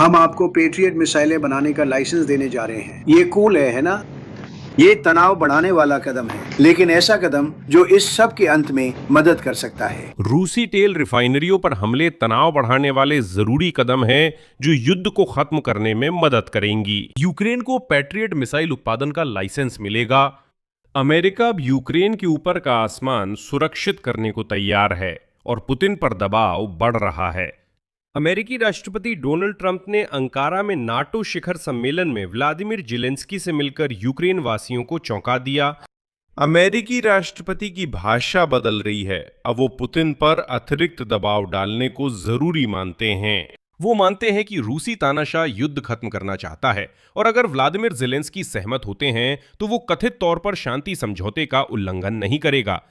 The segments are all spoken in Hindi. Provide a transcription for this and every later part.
हम आपको पेट्रियट मिसाइलें बनाने का लाइसेंस देने जा रहे हैं। ये कूल है ना? ये तनाव बढ़ाने वाला कदम है, लेकिन ऐसा कदम जो इस सब के अंत में मदद कर सकता है। रूसी तेल रिफाइनरियों पर हमले तनाव बढ़ाने वाले जरूरी कदम हैं जो युद्ध को खत्म करने में मदद करेंगी। यूक्रेन को पैट्रियट मिसाइल उत्पादन का लाइसेंस मिलेगा। अमेरिका अब यूक्रेन के ऊपर का आसमान सुरक्षित करने को तैयार है और पुतिन पर दबाव बढ़ रहा है। अमेरिकी राष्ट्रपति डोनाल्ड ट्रंप ने अंकारा में नाटो शिखर सम्मेलन में व्लादिमीर जेलेंस्की से मिलकर यूक्रेन वासियों को चौंका दिया। अमेरिकी राष्ट्रपति की भाषा बदल रही है। अब वो पुतिन पर अतिरिक्त दबाव डालने को जरूरी मानते हैं। वो मानते हैं कि रूसी तानाशाह युद्ध खत्म करना चाहता है और अगर व्लादिमीर जेलेंस्की सहमत होते हैं तो वो कथित तौर पर शांति समझौते का उल्लंघन नहीं करेगा।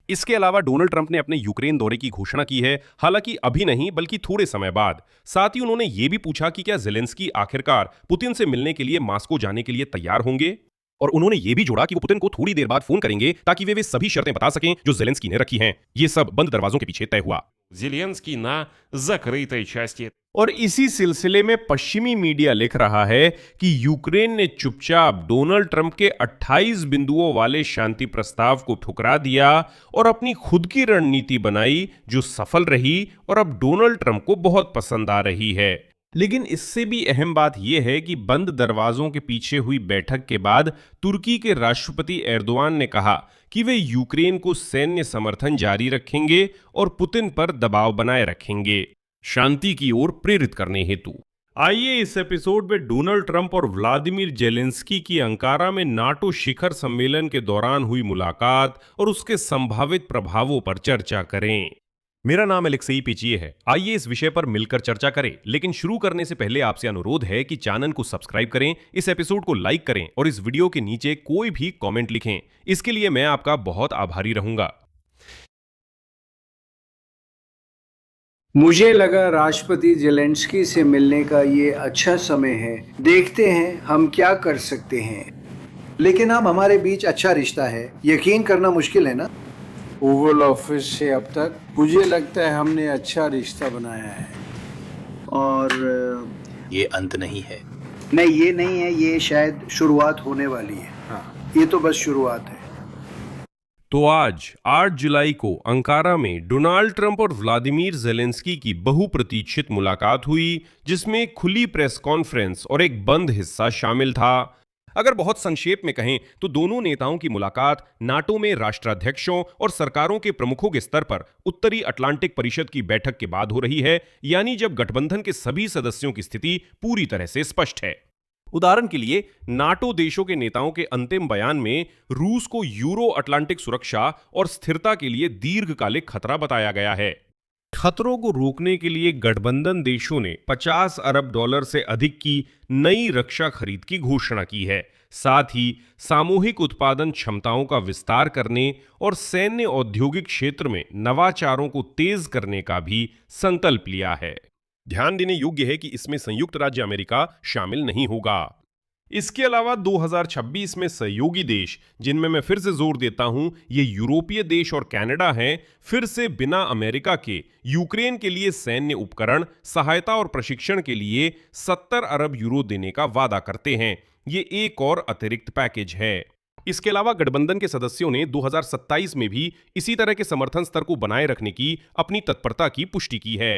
इसके अलावा डोनाल्ड ट्रंप ने अपने यूक्रेन दौरे की घोषणा की है, हालांकि अभी नहीं बल्कि थोड़े समय बाद। साथ ही उन्होंने ये भी पूछा कि क्या जेलेंस्की आखिरकार पुतिन से मिलने के लिए मॉस्को जाने के लिए तैयार होंगे, और उन्होंने ये भी जोड़ा कि वो पुतिन को थोड़ी देर बाद फोन करेंगे ताकि वे सभी शर्तें बता सकें जो जेलेंस्की ने रखी हैं। ये सब बंद दरवाजों के पीछे तय हुआ। Зеленский на закрытой части. और इसी सिलसिले में पश्चिमी मीडिया लिख रहा है कि यूक्रेन ने चुपचाप डोनाल्ड ट्रंप के 28 बिंदुओं वाले शांति प्रस्ताव को ठुकरा दिया और अपनी खुद की रणनीति बनाई जो सफल रही और अब डोनाल्ड ट्रंप को बहुत पसंद आ रही है। लेकिन इससे भी अहम बात यह है कि बंद दरवाजों के पीछे हुई बैठक के बाद तुर्की के राष्ट्रपति एर्दोआन ने कहा कि वे यूक्रेन को सैन्य समर्थन जारी रखेंगे और पुतिन पर दबाव बनाए रखेंगे, शांति की ओर प्रेरित करने हेतु। आइए इस एपिसोड में डोनाल्ड ट्रंप और व्लादिमीर जेलेंस्की की अंकारा में नाटो शिखर सम्मेलन के दौरान हुई मुलाकात और उसके संभावित प्रभावों पर चर्चा करें। मेरा नाम अलेक्सेई पेचिए है। आइए इस विषय पर मिलकर चर्चा करें, लेकिन शुरू करने से पहले आपसे अनुरोध है कि चैनल को सब्सक्राइब करें, इस एपिसोड को लाइक करें और इस वीडियो के नीचे कोई भी कमेंट लिखें। इसके लिए मैं आपका बहुत आभारी रहूंगा। मुझे लगा राष्ट्रपति जेलेंस्की से मिलने का ये अच्छा समय है। देखते हैं हम क्या कर सकते हैं। लेकिन अब हमारे बीच अच्छा रिश्ता है, यकीन करना मुश्किल है ना? ओवल ऑफिस से अब तक मुझे लगता है हमने अच्छा रिश्ता बनाया है। और ये अंत नहीं है। नहीं, ये नहीं है, ये शायद शुरुआत होने वाली है। हाँ, ये तो बस शुरुआत है। तो आज 8 जुलाई को अंकारा में डोनाल्ड ट्रंप और व्लादिमीर जेलेंस्की की बहुप्रतीक्षित मुलाकात हुई, जिसमें खुली प्रेस कॉन्फ्रेंस और एक बंद हिस्सा शामिल था। अगर बहुत संक्षेप में कहें तो दोनों नेताओं की मुलाकात नाटो में राष्ट्राध्यक्षों और सरकारों के प्रमुखों के स्तर पर उत्तरी अटलांटिक परिषद की बैठक के बाद हो रही है, यानी जब गठबंधन के सभी सदस्यों की स्थिति पूरी तरह से स्पष्ट है। उदाहरण के लिए नाटो देशों के नेताओं के अंतिम बयान में रूस को यूरो अटलांटिक सुरक्षा और स्थिरता के लिए दीर्घकालिक खतरा बताया गया है। खतरों को रोकने के लिए गठबंधन देशों ने 50 अरब डॉलर से अधिक की नई रक्षा खरीद की घोषणा की है। साथ ही सामूहिक उत्पादन क्षमताओं का विस्तार करने और सैन्य औद्योगिक क्षेत्र में नवाचारों को तेज करने का भी संकल्प लिया है। ध्यान देने योग्य है कि इसमें संयुक्त राज्य अमेरिका शामिल नहीं होगा। इसके अलावा 2026 में सहयोगी देश, जिनमें मैं फिर से जोर देता हूं ये यूरोपीय देश और कनाडा हैं, फिर से बिना अमेरिका के यूक्रेन के लिए सैन्य उपकरण, सहायता और प्रशिक्षण के लिए 70 अरब यूरो देने का वादा करते हैं। ये एक और अतिरिक्त पैकेज है। इसके अलावा गठबंधन के सदस्यों ने 2027 में भी इसी तरह के समर्थन स्तर को बनाए रखने की अपनी तत्परता की पुष्टि की है।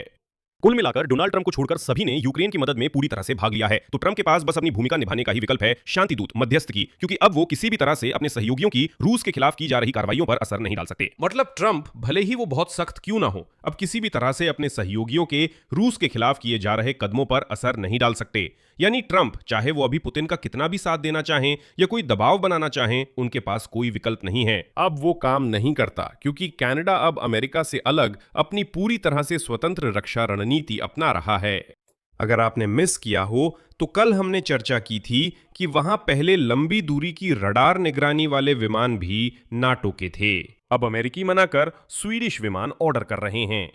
कुल मिलाकर डोनाल्ड ट्रंप को छोड़कर सभी ने यूक्रेन की मदद में पूरी तरह से भाग लिया है। तो ट्रंप के पास बस अपनी भूमिका निभाने का ही विकल्प है, शांति दूत, मध्यस्थ की, क्योंकि अब वो किसी भी तरह से अपने सहयोगियों की रूस के खिलाफ की जा रही कार्रवाइयों पर असर नहीं डाल सकते। मतलब ट्रंप भले ही वो बहुत सख्त क्यों ना हो, अब किसी भी तरह से अपने सहयोगियों के रूस के खिलाफ किए जा रहे कदमों पर असर नहीं डाल सकते। यानी ट्रंप चाहे वो अभी पुतिन का कितना भी साथ देना चाहें या कोई दबाव बनाना चाहें, उनके पास कोई विकल्प नहीं है। अब वो काम नहीं करता, क्योंकि कनाडा अब अमेरिका से अलग अपनी पूरी तरह से स्वतंत्र रक्षा रणनीति अपना रहा है। अगर आपने मिस किया हो तो कल हमने चर्चा की थी कि वहां पहले लंबी दूरी की रडार निगरानी वाले विमान भी नाटो के थे। अब अमेरिकी मनाकर स्वीडिश विमान ऑर्डर कर रहे हैं।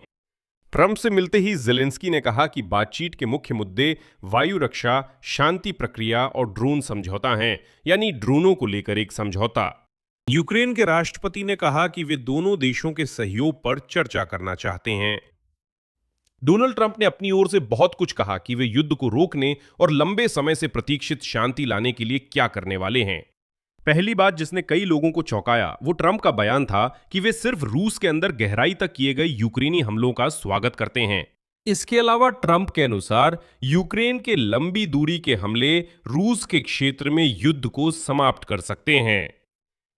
ट्रंप से मिलते ही जेलेंस्की ने कहा कि बातचीत के मुख्य मुद्दे वायु रक्षा, शांति प्रक्रिया और ड्रोन समझौता हैं, यानी ड्रोनों को लेकर एक समझौता। यूक्रेन के राष्ट्रपति ने कहा कि वे दोनों देशों के सहयोग पर चर्चा करना चाहते हैं। डोनाल्ड ट्रंप ने अपनी ओर से बहुत कुछ कहा कि वे युद्ध को रोकने और लंबे समय से प्रतीक्षित शांति लाने के लिए क्या करने वाले हैं। पहली बात जिसने कई लोगों को चौंकाया वो ट्रंप का बयान था कि वे सिर्फ रूस के अंदर गहराई तक किए गए यूक्रेनी हमलों का स्वागत करते हैं। इसके अलावा ट्रंप के अनुसार यूक्रेन के लंबी दूरी के हमले रूस के क्षेत्र में युद्ध को समाप्त कर सकते हैं।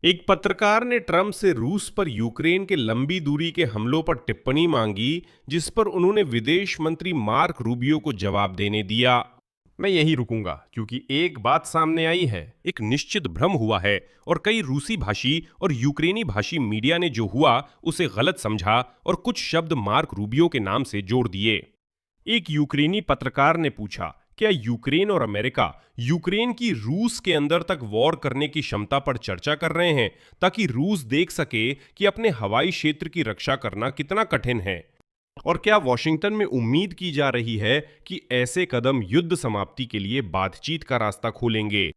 एक पत्रकार ने ट्रंप से रूस पर यूक्रेन के लंबी दूरी के हमलों पर टिप्पणी मांगी, जिस पर उन्होंने विदेश मंत्री मार्क रूबियो को जवाब देने दिया। मैं यही रुकूंगा क्योंकि एक बात सामने आई है, एक निश्चित भ्रम हुआ है और कई रूसी भाषी और यूक्रेनी भाषी मीडिया ने जो हुआ उसे गलत समझा और कुछ शब्द मार्क रूबियो के नाम से जोड़ दिए। एक यूक्रेनी पत्रकार ने पूछा, क्या यूक्रेन और अमेरिका यूक्रेन की रूस के अंदर तक वॉर करने की क्षमता पर चर्चा कर रहे हैं ताकि रूस देख सके कि अपने हवाई क्षेत्र की रक्षा करना कितना कठिन है? और क्या वॉशिंगटन में उम्मीद की जा रही है कि ऐसे कदम युद्ध समाप्ति के लिए बातचीत का रास्ता खोलेंगे?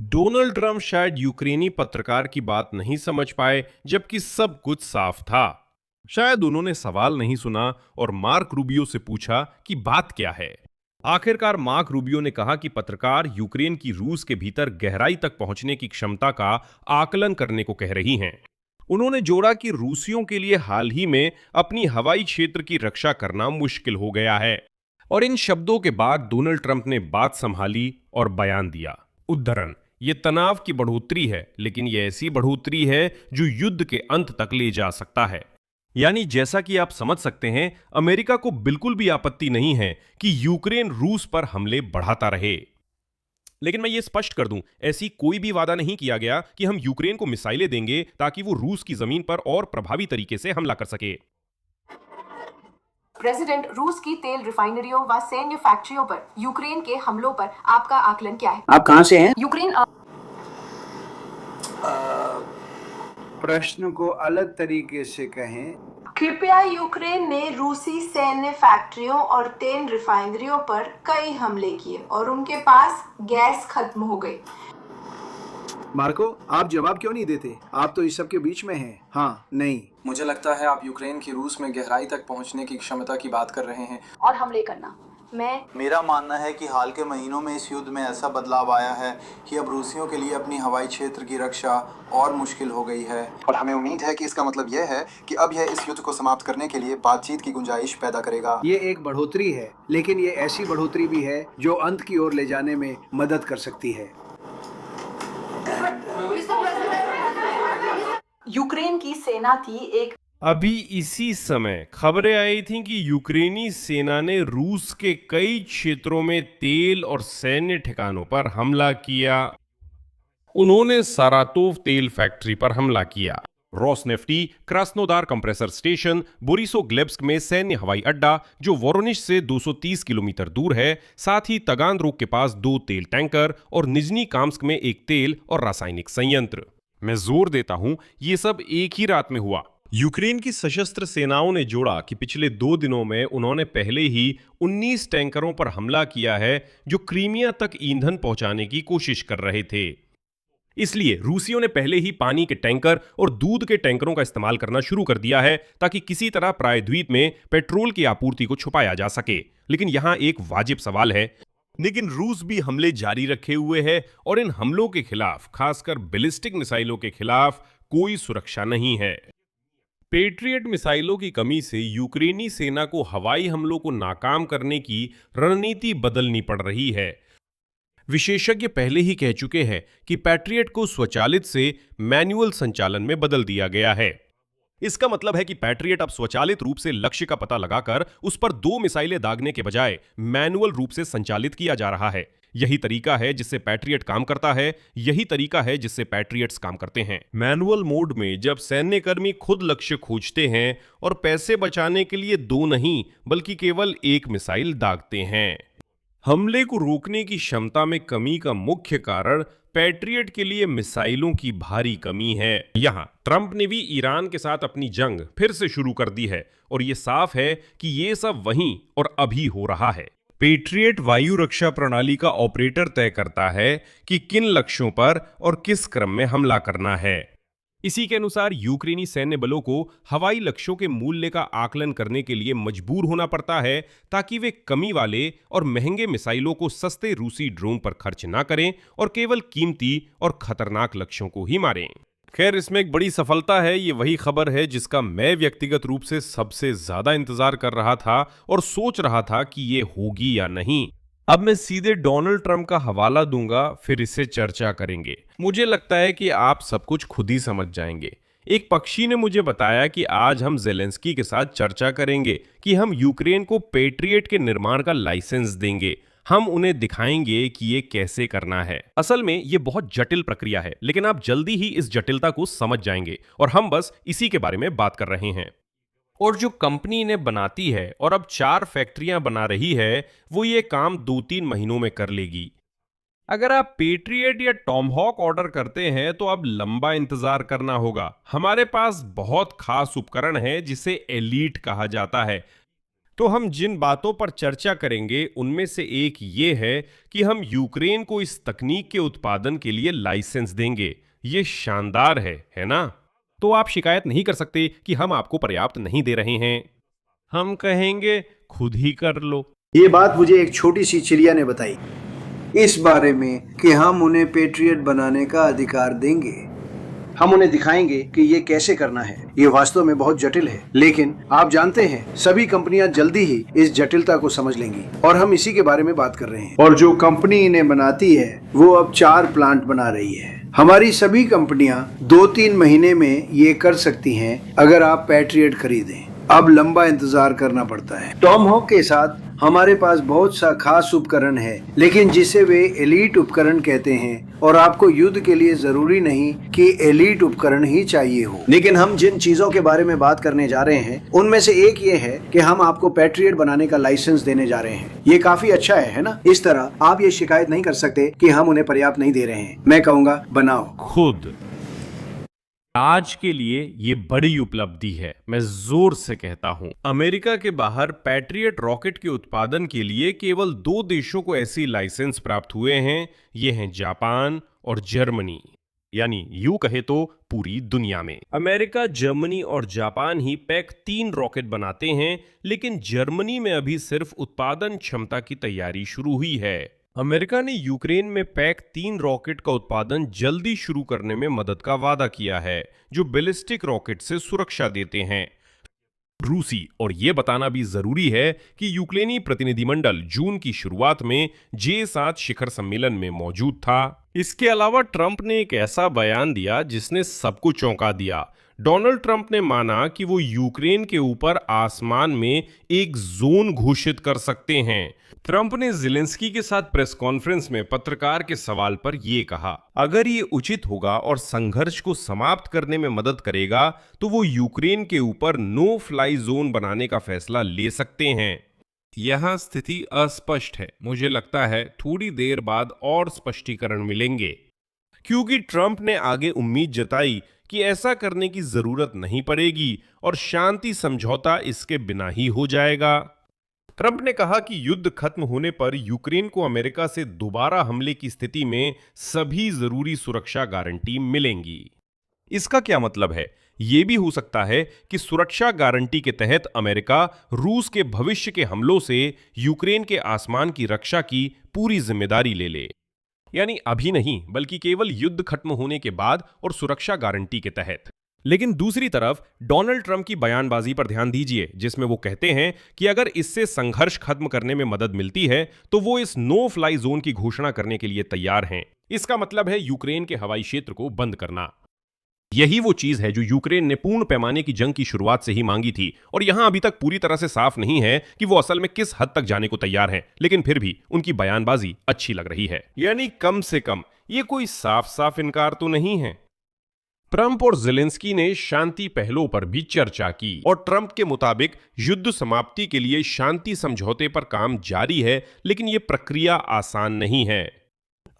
डोनाल्ड ट्रंप शायद यूक्रेनी पत्रकार की बात नहीं समझ पाए, जबकि सब कुछ साफ था। शायद उन्होंने सवाल नहीं सुना और मार्क रूबियो से पूछा कि बात क्या है। आखिरकार मार्क रूबियो ने कहा कि पत्रकार यूक्रेन की रूस के भीतर गहराई तक पहुंचने की क्षमता का आकलन करने को कह रही हैं। उन्होंने जोड़ा कि रूसियों के लिए हाल ही में अपनी हवाई क्षेत्र की रक्षा करना मुश्किल हो गया है। और इन शब्दों के बाद डोनाल्ड ट्रंप ने बात संभाली और बयान दिया, उद्धरण, ये तनाव की बढ़ोतरी है, लेकिन ये ऐसी बढ़ोतरी है जो युद्ध के अंत तक ले जा सकता है। यानी जैसा कि आप समझ सकते हैं, अमेरिका को बिल्कुल भी आपत्ति नहीं है कि यूक्रेन रूस पर हमले बढ़ाता रहे। लेकिन मैं ये स्पष्ट कर दूं, ऐसी कोई भी वादा नहीं किया गया कि हम यूक्रेन को मिसाइलें देंगे ताकि वो रूस की जमीन पर और प्रभावी तरीके से हमला कर सके। प्रेसिडेंट, रूस की तेल रिफाइनरियों व सैन्य फैक्ट्रियों पर यूक्रेन के हमलों पर आपका आकलन क्या है? आप कहां से हैं? यूक्रेन प्रश्न को अलग तरीके से कहें। कृपया, यूक्रेन ने रूसी सैन्य फैक्ट्रियों और तेल रिफाइनरियों पर कई हमले किए और उनके पास गैस खत्म हो गई। मार्को, आप जवाब क्यों नहीं देते? आप तो इस सब के बीच में हैं। हाँ, नहीं। मुझे लगता है आप यूक्रेन की रूस में गहराई तक पहुंचने की क्षमता की बात कर रहे हैं और हमले करना। मेरा मानना है कि हाल के महीनों में इस युद्ध में ऐसा बदलाव आया है कि अब रूसियों के लिए अपनी हवाई क्षेत्र की रक्षा और मुश्किल हो गई है, और हमें उम्मीद है कि इसका मतलब यह है कि अब यह इस युद्ध को समाप्त करने के लिए बातचीत की गुंजाइश पैदा करेगा। ये एक बढ़ोतरी है, लेकिन ये ऐसी बढ़ोतरी भी है जो अंत की ओर ले जाने में मदद कर सकती है। यूक्रेन की सेना थी एक। अभी इसी समय खबरें आई थीं कि यूक्रेनी सेना ने रूस के कई क्षेत्रों में तेल और सैन्य ठिकानों पर हमला किया। उन्होंने सारातोव तेल फैक्ट्री पर हमला किया, रोसनेफ्टी, क्रास्नोदार कंप्रेसर स्टेशन, बोरिसोग्लेब्स्क में सैन्य हवाई अड्डा जो वोरोनिश से 230 किलोमीटर दूर है, साथ ही तगानरोग के पास 2 तेल टैंकर और निजनी काम्स्क में एक तेल और रासायनिक संयंत्र। मैं जोर देता हूं, ये सब एक ही रात में हुआ। यूक्रेन की सशस्त्र सेनाओं ने जोड़ा कि पिछले 2 दिनों में उन्होंने पहले ही 19 टैंकरों पर हमला किया है जो क्रीमिया तक ईंधन पहुंचाने की कोशिश कर रहे थे। इसलिए रूसियों ने पहले ही पानी के टैंकर और दूध के टैंकरों का इस्तेमाल करना शुरू कर दिया है ताकि किसी तरह प्रायद्वीप में पेट्रोल की आपूर्ति को छुपाया जा सके। लेकिन यहां एक वाजिब सवाल है, लेकिन रूस भी हमले जारी रखे हुए है और इन हमलों के खिलाफ, खासकर बैलिस्टिक मिसाइलों के खिलाफ, कोई सुरक्षा नहीं है। पेट्रियट मिसाइलों की कमी से यूक्रेनी सेना को हवाई हमलों को नाकाम करने की रणनीति बदलनी पड़ रही है। विशेषज्ञ पहले ही कह चुके हैं कि पैट्रियट को स्वचालित से मैनुअल संचालन में बदल दिया गया है। इसका मतलब है कि पैट्रियट अब स्वचालित रूप से लक्ष्य का पता लगाकर उस पर 2 मिसाइलें दागने के बजाय मैनुअल रूप से संचालित किया जा रहा है। यही तरीका है जिससे पैट्रियट काम करता है, यही तरीका है जिससे पैट्रियट्स काम करते हैं। मैनुअल मोड में जब सैन्यकर्मी खुद लक्ष्य खोजते हैं और पैसे बचाने के लिए 2 नहीं बल्कि केवल 1 मिसाइल दागते हैं। हमले को रोकने की क्षमता में कमी का मुख्य कारण पैट्रियट के लिए मिसाइलों की भारी कमी है। यहां ट्रंप ने भी ईरान के साथ अपनी जंग फिर से शुरू कर दी है और यह साफ है कि यह सब वहीं और अभी हो रहा है। पेट्रियट वायु रक्षा प्रणाली का ऑपरेटर तय करता है कि किन लक्ष्यों पर और किस क्रम में हमला करना है। इसी के अनुसार यूक्रेनी सैन्य बलों को हवाई लक्ष्यों के मूल्य का आकलन करने के लिए मजबूर होना पड़ता है ताकि वे कमी वाले और महंगे मिसाइलों को सस्ते रूसी ड्रोन पर खर्च ना करें और केवल कीमती और खतरनाक लक्ष्यों को ही मारें। खैर, इसमें एक बड़ी सफलता है। ये वही खबर है जिसका मैं व्यक्तिगत रूप से सबसे ज्यादा इंतजार कर रहा था और सोच रहा था कि ये होगी या नहीं। अब मैं सीधे डोनाल्ड ट्रंप का हवाला दूंगा, फिर इससे चर्चा करेंगे। मुझे लगता है कि आप सब कुछ खुद ही समझ जाएंगे। एक पक्षी ने मुझे बताया कि आज हम जेलेंस्की के साथ चर्चा करेंगे कि हम यूक्रेन को पेट्रियट के निर्माण का लाइसेंस देंगे। हम उन्हें दिखाएंगे कि ये कैसे करना है। असल में ये बहुत जटिल प्रक्रिया है, लेकिन आप जल्दी ही इस जटिलता को समझ जाएंगे और हम बस इसी के बारे में बात कर रहे हैं। और जो कंपनी इन्हें बनाती है और अब 4 फैक्ट्रियां बना रही है, वो ये काम 2-3 महीनों में कर लेगी। अगर आप पेट्रियट या टॉमहॉक ऑर्डर करते हैं तो अब लंबा इंतजार करना होगा। हमारे पास बहुत खास उपकरण है जिसे एलीट कहा जाता है। तो हम जिन बातों पर चर्चा करेंगे उनमें से एक ये है कि हम यूक्रेन को इस तकनीक के उत्पादन के लिए लाइसेंस देंगे। ये शानदार है ना? तो आप शिकायत नहीं कर सकते कि हम आपको पर्याप्त नहीं दे रहे हैं। हम कहेंगे खुद ही कर लो। ये बात मुझे एक छोटी सी चिड़िया ने बताई इस बारे में कि हम उन्हें पेट्रियट बनाने का अधिकार देंगे। हम उन्हें दिखाएंगे कि ये कैसे करना है। ये वास्तव में बहुत जटिल है, लेकिन आप जानते हैं सभी कंपनियां जल्दी ही इस जटिलता को समझ लेंगी और हम इसी के बारे में बात कर रहे हैं। और जो कंपनी इन्हें बनाती है वो अब 4 प्लांट बना रही है। हमारी सभी कंपनियां 2-3 महीने में ये कर सकती हैं अगर आप पैट्रियट खरीदें। अब लंबा इंतजार करना पड़ता है। टॉमहॉक के साथ हमारे पास बहुत सा खास उपकरण है, लेकिन जिसे वे एलीट उपकरण कहते हैं और आपको युद्ध के लिए जरूरी नहीं कि एलीट उपकरण ही चाहिए हो। लेकिन हम जिन चीजों के बारे में बात करने जा रहे हैं उनमें से एक ये है कि हम आपको पैट्रियट बनाने का लाइसेंस देने जा रहे हैं। ये काफी अच्छा है ना? इस तरह आप ये शिकायत नहीं कर सकते कि हम उन्हें पर्याप्त नहीं दे रहे हैं। मैं कहूँगा बनाओ खुद। आज के लिए ये बड़ी उपलब्धि है, मैं जोर से कहता हूं। अमेरिका के बाहर पैट्रियट रॉकेट के उत्पादन के लिए केवल 2 देशों को ऐसी लाइसेंस प्राप्त हुए हैं। ये हैं जापान और जर्मनी, यानी यूं कहे तो पूरी दुनिया में अमेरिका, जर्मनी और जापान ही पैक 3 रॉकेट बनाते हैं, लेकिन जर्मनी में अभी सिर्फ उत्पादन क्षमता की तैयारी शुरू हुई है। अमेरिका ने यूक्रेन में पैक 3 रॉकेट का उत्पादन जल्दी शुरू करने में मदद का वादा किया है, जो बैलिस्टिक रॉकेट से सुरक्षा देते हैं। रूसी और यह बताना भी जरूरी है कि यूक्रेनी प्रतिनिधिमंडल जून की शुरुआत में J7 शिखर सम्मेलन में मौजूद था। इसके अलावा ट्रंप ने एक ऐसा बयान दिया जिसने सबको चौंका दिया। डोनाल्ड ट्रंप ने माना कि वो यूक्रेन के ऊपर आसमान में एक जोन घोषित कर सकते हैं। ट्रंप ने ज़ेलेंस्की के साथ प्रेस कॉन्फ्रेंस में पत्रकार के सवाल पर यह कहा, अगर ये उचित होगा और संघर्ष को समाप्त करने में मदद करेगा तो वो यूक्रेन के ऊपर नो फ्लाई जोन बनाने का फैसला ले सकते हैं। यहां स्थिति अस्पष्ट है। मुझे लगता है थोड़ी देर बाद और स्पष्टीकरण मिलेंगे, क्योंकि ट्रंप ने आगे उम्मीद जताई कि ऐसा करने की जरूरत नहीं पड़ेगी और शांति समझौता इसके बिना ही हो जाएगा। ट्रंप ने कहा कि युद्ध खत्म होने पर यूक्रेन को अमेरिका से दोबारा हमले की स्थिति में सभी जरूरी सुरक्षा गारंटी मिलेंगी। इसका क्या मतलब है? यह भी हो सकता है कि सुरक्षा गारंटी के तहत अमेरिका रूस के भविष्य के हमलों से यूक्रेन के आसमान की रक्षा की पूरी जिम्मेदारी ले ले, यानी अभी नहीं बल्कि केवल युद्ध खत्म होने के बाद और सुरक्षा गारंटी के तहत। लेकिन दूसरी तरफ डोनाल्ड ट्रंप की बयानबाजी पर ध्यान दीजिए, जिसमें वो कहते हैं कि अगर इससे संघर्ष खत्म करने में मदद मिलती है तो वो इस नो फ्लाई जोन की घोषणा करने के लिए तैयार हैं। इसका मतलब है यूक्रेन के हवाई क्षेत्र को बंद करना। यही वो चीज है जो यूक्रेन ने पूर्ण पैमाने की जंग की शुरुआत से ही मांगी थी, और यहां अभी तक पूरी तरह से साफ नहीं है कि वो असल में किस हद तक जाने को तैयार हैं, लेकिन फिर भी उनकी बयानबाजी अच्छी लग रही है। यानी कम से कम ये कोई साफ साफ इनकार तो नहीं है। ट्रंप और ज़ेलेंस्की ने शांति पहलों पर भी चर्चा की और ट्रंप के मुताबिक युद्ध समाप्ति के लिए शांति समझौते पर काम जारी है, लेकिन यह प्रक्रिया आसान नहीं है।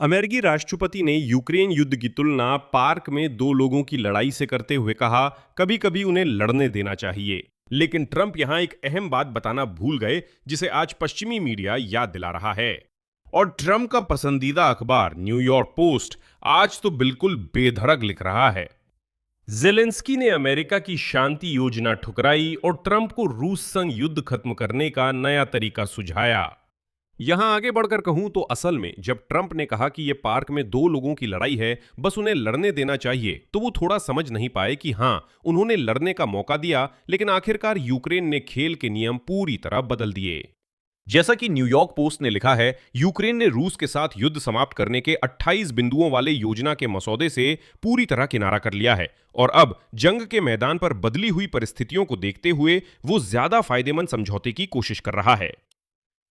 अमेरिकी राष्ट्रपति ने यूक्रेन युद्ध की तुलना पार्क में 2 लोगों की लड़ाई से करते हुए कहा, कभी कभी उन्हें लड़ने देना चाहिए। लेकिन ट्रंप यहां एक अहम बात बताना भूल गए, जिसे आज पश्चिमी मीडिया याद दिला रहा है। और ट्रंप का पसंदीदा अखबार न्यूयॉर्क पोस्ट आज तो बिल्कुल बेधड़क लिख रहा है, जेलेंस्की ने अमेरिका की शांति योजना ठुकराई और ट्रंप को रूस संग युद्ध खत्म करने का नया तरीका सुझाया। यहां आगे बढ़कर कहूं तो असल में जब ट्रंप ने कहा कि यह पार्क में दो लोगों की लड़ाई है, बस उन्हें लड़ने देना चाहिए, तो वो थोड़ा समझ नहीं पाए कि हां, उन्होंने लड़ने का मौका दिया, लेकिन आखिरकार यूक्रेन ने खेल के नियम पूरी तरह बदल दिए। जैसा कि न्यूयॉर्क पोस्ट ने लिखा है, यूक्रेन ने रूस के साथ युद्ध समाप्त करने के 28 बिंदुओं वाले योजना के मसौदे से पूरी तरह किनारा कर लिया है और अब जंग के मैदान पर बदली हुई परिस्थितियों को देखते हुए वो ज्यादा फायदेमंद समझौते की कोशिश कर रहा है।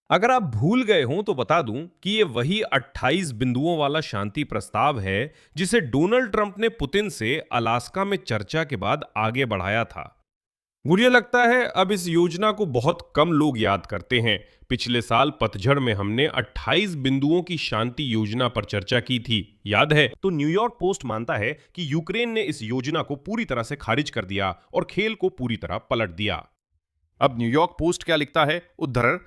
अगर आप भूल गए हों तो बता दूं कि ये वही 28 बिंदुओं वाला शांति प्रस्ताव है जिसे डोनाल्ड ट्रंप ने पुतिन से अलास्का में चर्चा के बाद आगे बढ़ाया था। मुझे लगता है अब इस योजना को बहुत कम लोग याद करते हैं। पिछले साल पतझड़ में हमने 28 बिंदुओं की शांति योजना पर चर्चा की थी, याद है? तो न्यूयॉर्क पोस्ट मानता है कि यूक्रेन ने इस योजना को पूरी तरह से खारिज कर दिया और खेल को पूरी तरह पलट दिया। अब न्यूयॉर्क पोस्ट क्या लिखता है? उद्धरण: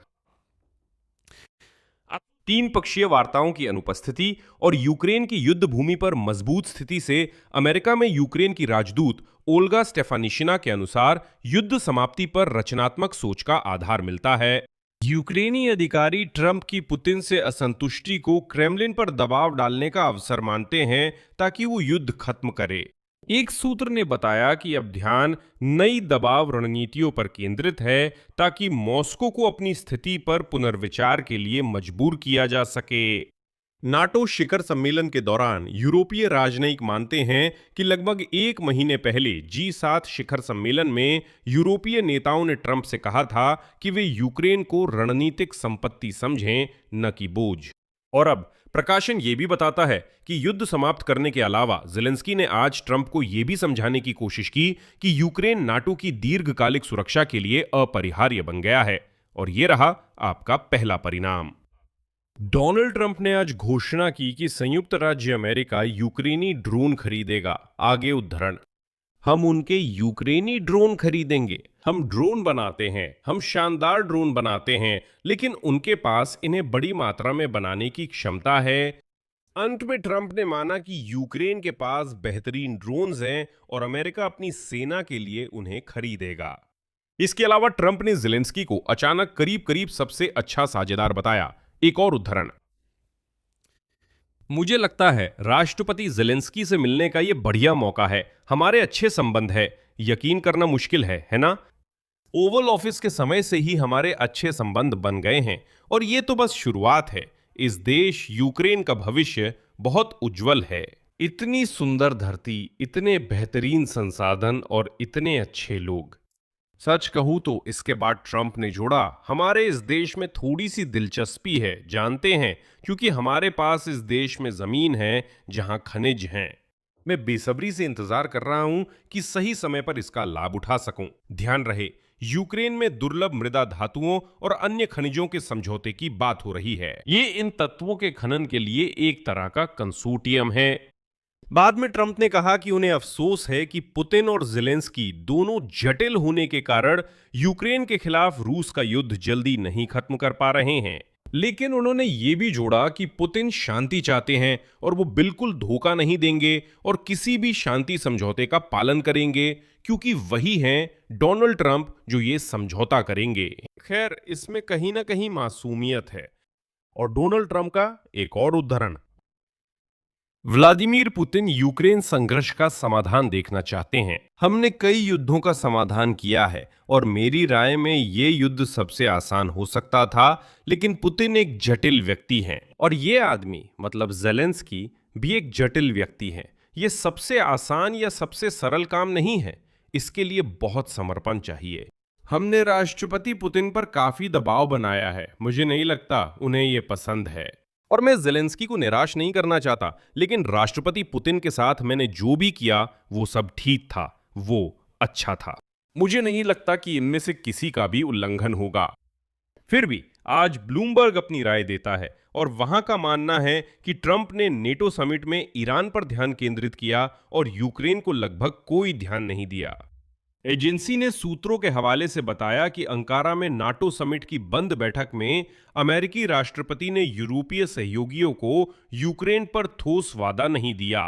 तीन पक्षीय वार्ताओं की अनुपस्थिति और यूक्रेन की युद्ध भूमि पर मजबूत स्थिति से अमेरिका में यूक्रेन की राजदूत ओल्गा स्टेफानिशिना के अनुसार युद्ध समाप्ति पर रचनात्मक सोच का आधार मिलता है। यूक्रेनी अधिकारी ट्रंप की पुतिन से असंतुष्टि को क्रेमलिन पर दबाव डालने का अवसर मानते हैं ताकि वो युद्ध खत्म करे। एक सूत्र ने बताया कि अब ध्यान नई दबाव रणनीतियों पर केंद्रित है ताकि मॉस्को को अपनी स्थिति पर पुनर्विचार के लिए मजबूर किया जा सके। नाटो शिखर सम्मेलन के दौरान यूरोपीय राजनयिक मानते हैं कि लगभग एक महीने पहले G7 शिखर सम्मेलन में यूरोपीय नेताओं ने ट्रंप से कहा था कि वे यूक्रेन को रणनीतिक संपत्ति समझें, न कि बोझ। और अब प्रकाशन ये भी बताता है कि युद्ध समाप्त करने के अलावा जेलेंस्की ने आज ट्रंप को यह भी समझाने की कोशिश की कि यूक्रेन नाटो की दीर्घकालिक सुरक्षा के लिए अपरिहार्य बन गया है। और यह रहा आपका पहला परिणाम। डोनाल्ड ट्रंप ने आज घोषणा की कि संयुक्त राज्य अमेरिका यूक्रेनी ड्रोन खरीदेगा। आगे उद्धरण: हम उनके यूक्रेनी ड्रोन खरीदेंगे। हम ड्रोन बनाते हैं, हम शानदार ड्रोन बनाते हैं, लेकिन उनके पास इन्हें बड़ी मात्रा में बनाने की क्षमता है। अंत में ट्रंप ने माना कि यूक्रेन के पास बेहतरीन ड्रोन्स हैं और अमेरिका अपनी सेना के लिए उन्हें खरीदेगा। इसके अलावा ट्रंप ने जेलेंस्की को अचानक करीब करीब सबसे अच्छा साझेदार बताया। एक और उद्धरण: मुझे लगता है राष्ट्रपति जेलेंस्की से मिलने का यह बढ़िया मौका है। हमारे अच्छे संबंध है, यकीन करना मुश्किल है ना? ओवल ऑफिस के समय से ही हमारे अच्छे संबंध बन गए हैं और ये तो बस शुरुआत है। इस देश यूक्रेन का भविष्य बहुत उज्जवल है। इतनी सुंदर धरती, इतने बेहतरीन संसाधन और इतने अच्छे लोग। सच कहूं तो इसके बाद ट्रंप ने जोड़ा, हमारे इस देश में थोड़ी सी दिलचस्पी है, जानते हैं, क्योंकि हमारे पास इस देश में जमीन है जहां खनिज हैं। मैं बेसब्री से इंतजार कर रहा हूं कि सही समय पर इसका लाभ उठा सकूं। ध्यान रहे, यूक्रेन में दुर्लभ मृदा धातुओं और अन्य खनिजों के समझौते की बात हो रही है। ये इन तत्वों के खनन के लिए एक तरह का कंसोर्टियम है। बाद में ट्रंप ने कहा कि उन्हें अफसोस है कि पुतिन और जेलेंस्की दोनों जटिल होने के कारण यूक्रेन के खिलाफ रूस का युद्ध जल्दी नहीं खत्म कर पा रहे हैं। लेकिन उन्होंने ये भी जोड़ा कि पुतिन शांति चाहते हैं और वो बिल्कुल धोखा नहीं देंगे और किसी भी शांति समझौते का पालन करेंगे, क्योंकि वही हैं डोनाल्ड ट्रंप जो ये समझौता करेंगे। खैर, इसमें कहीं ना कहीं मासूमियत है। और डोनाल्ड ट्रंप का एक और उदाहरण: व्लादिमीर पुतिन यूक्रेन संघर्ष का समाधान देखना चाहते हैं। हमने कई युद्धों का समाधान किया है और मेरी राय में ये युद्ध सबसे आसान हो सकता था, लेकिन पुतिन एक जटिल व्यक्ति हैं और ये आदमी मतलब जेलेंस्की भी एक जटिल व्यक्ति है। ये सबसे आसान या सबसे सरल काम नहीं है, इसके लिए बहुत समर्पण चाहिए। हमने राष्ट्रपति पुतिन पर काफी दबाव बनाया है, मुझे नहीं लगता उन्हें ये पसंद है। और मैं जेलेंस्की को निराश नहीं करना चाहता, लेकिन राष्ट्रपति पुतिन के साथ मैंने जो भी किया वो सब ठीक था, वो अच्छा था। मुझे नहीं लगता कि इनमें से किसी का भी उल्लंघन होगा। फिर भी आज ब्लूमबर्ग अपनी राय देता है और वहां का मानना है कि ट्रंप ने नेटो समिट में ईरान पर ध्यान केंद्रित किया और यूक्रेन को लगभग कोई ध्यान नहीं दिया। एजेंसी ने सूत्रों के हवाले से बताया कि अंकारा में नाटो समिट की बंद बैठक में अमेरिकी राष्ट्रपति ने यूरोपीय सहयोगियों को यूक्रेन पर ठोस वादा नहीं दिया।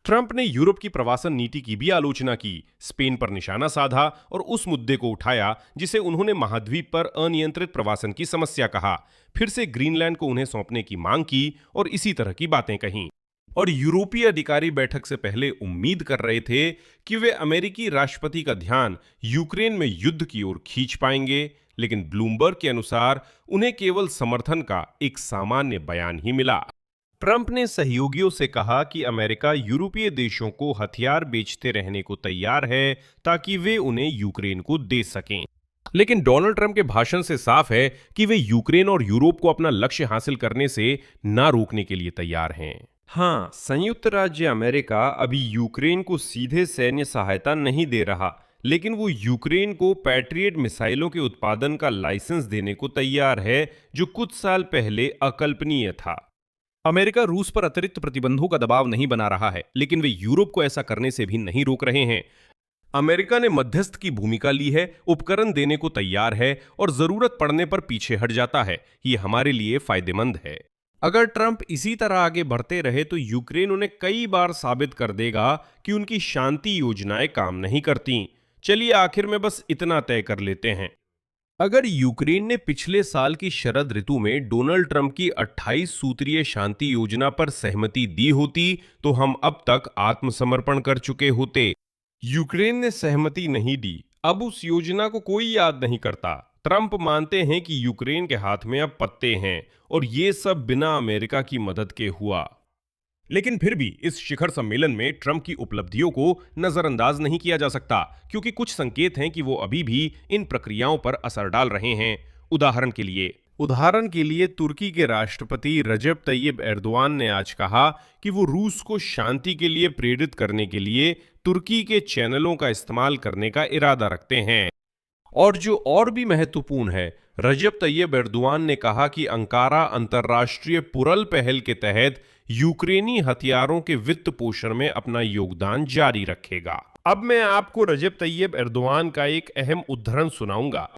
ट्रंप ने यूरोप की प्रवासन नीति की भी आलोचना की, स्पेन पर निशाना साधा और उस मुद्दे को उठाया जिसे उन्होंने महाद्वीप पर अनियंत्रित प्रवासन की समस्या कहा। फिर से ग्रीनलैंड को उन्हें सौंपने की मांग की और इसी तरह की बातें कहीं। और यूरोपीय अधिकारी बैठक से पहले उम्मीद कर रहे थे कि वे अमेरिकी राष्ट्रपति का ध्यान यूक्रेन में युद्ध की ओर खींच पाएंगे, लेकिन ब्लूमबर्ग के अनुसार उन्हें केवल समर्थन का एक सामान्य बयान ही मिला। ट्रंप ने सहयोगियों से कहा कि अमेरिका यूरोपीय देशों को हथियार बेचते रहने को तैयार है ताकि वे उन्हें यूक्रेन को दे सकें। लेकिन डोनाल्ड ट्रंप के भाषण से साफ है कि वे यूक्रेन और यूरोप को अपना लक्ष्य हासिल करने से ना रोकने के लिए तैयार हैं। हाँ, संयुक्त राज्य अमेरिका अभी यूक्रेन को सीधे सैन्य सहायता नहीं दे रहा, लेकिन वो यूक्रेन को पैट्रियट मिसाइलों के उत्पादन का लाइसेंस देने को तैयार है, जो कुछ साल पहले अकल्पनीय था। अमेरिका रूस पर अतिरिक्त प्रतिबंधों का दबाव नहीं बना रहा है, लेकिन वे यूरोप को ऐसा करने से भी नहीं रोक रहे हैं। अमेरिका ने मध्यस्थ की भूमिका ली है, उपकरण देने को तैयार है और जरूरत पड़ने पर पीछे हट जाता है। ये हमारे लिए फायदेमंद है। अगर ट्रंप इसी तरह आगे बढ़ते रहे तो यूक्रेन उन्हें कई बार साबित कर देगा कि उनकी शांति योजनाएं काम नहीं करती। चलिए आखिर में बस इतना तय कर लेते हैं, अगर यूक्रेन ने पिछले साल की शरद ऋतु में डोनाल्ड ट्रंप की 28 सूत्रीय शांति योजना पर सहमति दी होती तो हम अब तक आत्मसमर्पण कर चुके होते। यूक्रेन ने सहमति नहीं दी, अब उस योजना को कोई याद नहीं करता। ट्रंप मानते हैं कि यूक्रेन के हाथ में अब पत्ते हैं और ये सब बिना अमेरिका की मदद के हुआ। लेकिन फिर भी इस शिखर सम्मेलन में ट्रंप की उपलब्धियों को नजरअंदाज नहीं किया जा सकता, क्योंकि कुछ संकेत हैं कि वो अभी भी इन प्रक्रियाओं पर असर डाल रहे हैं। उदाहरण के लिए तुर्की के राष्ट्रपति रजब तैयब एर्दोआन ने आज कहा कि वो रूस को शांति के लिए प्रेरित करने के लिए तुर्की के चैनलों का इस्तेमाल करने का इरादा रखते हैं। और जो और भी महत्वपूर्ण है, रजब तैयब एर्दोआन ने कहा कि अंकारा अंतर्राष्ट्रीय पुरल पहल के तहत यूक्रेनी हथियारों के वित्त पोषण में अपना योगदान जारी रखेगा। अब मैं आपको रजब तैयब एर्दोआन का एक अहम उद्धरण सुनाऊंगा।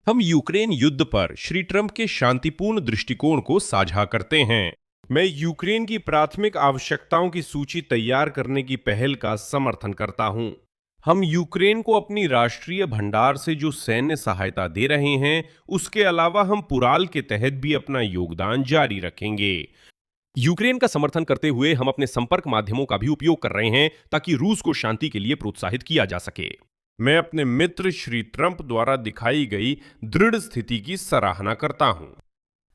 हम यूक्रेन युद्ध पर श्री ट्रंप के शांतिपूर्ण दृष्टिकोण को साझा करते हैं। मैं यूक्रेन की प्राथमिक आवश्यकताओं की सूची तैयार करने की पहल का समर्थन करता हूं। हम यूक्रेन को अपनी राष्ट्रीय भंडार से जो सैन्य सहायता दे रहे हैं, उसके अलावा हम पुराल के तहत भी अपना योगदान जारी रखेंगे। यूक्रेन का समर्थन करते हुए हम अपने संपर्क माध्यमों का भी उपयोग कर रहे हैं ताकि रूस को शांति के लिए प्रोत्साहित किया जा सके। मैं अपने मित्र श्री ट्रंप द्वारा दिखाई गई दृढ़ स्थिति की सराहना करता हूं।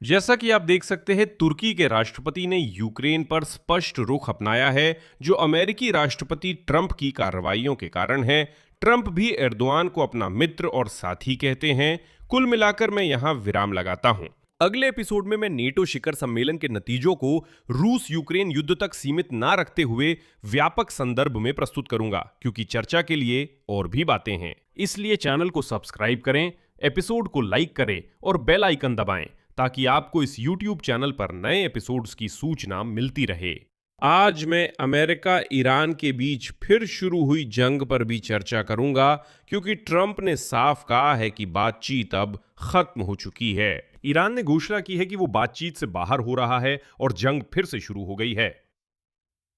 जैसा कि आप देख सकते हैं, तुर्की के राष्ट्रपति ने यूक्रेन पर स्पष्ट रुख अपनाया है, जो अमेरिकी राष्ट्रपति ट्रंप की कार्रवाइयों के कारण है। ट्रंप भी एर्दोआन को अपना मित्र और साथी कहते हैं। कुल मिलाकर मैं यहां विराम लगाता हूं। अगले एपिसोड में मैं नेटो शिखर सम्मेलन के नतीजों को रूस यूक्रेन युद्ध तक सीमित ना रखते हुए व्यापक संदर्भ में प्रस्तुत करूंगा, क्योंकि चर्चा के लिए और भी बातें हैं। इसलिए चैनल को सब्सक्राइब करें, एपिसोड को लाइक करें और बेल आइकन दबाएं ताकि आपको इस YouTube चैनल पर नए एपिसोड्स की सूचना मिलती रहे। आज मैं अमेरिका ईरान के बीच फिर शुरू हुई जंग पर भी चर्चा करूंगा, क्योंकि ट्रंप ने साफ कहा है कि बातचीत अब खत्म हो चुकी है। ईरान ने घोषणा की है कि वो बातचीत से बाहर हो रहा है और जंग फिर से शुरू हो गई है।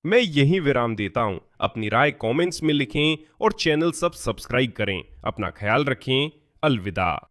मैं यहीं विराम देता हूं। अपनी राय कमेंट्स में लिखें और चैनल सब्सक्राइब करें। अपना ख्याल रखें। अलविदा।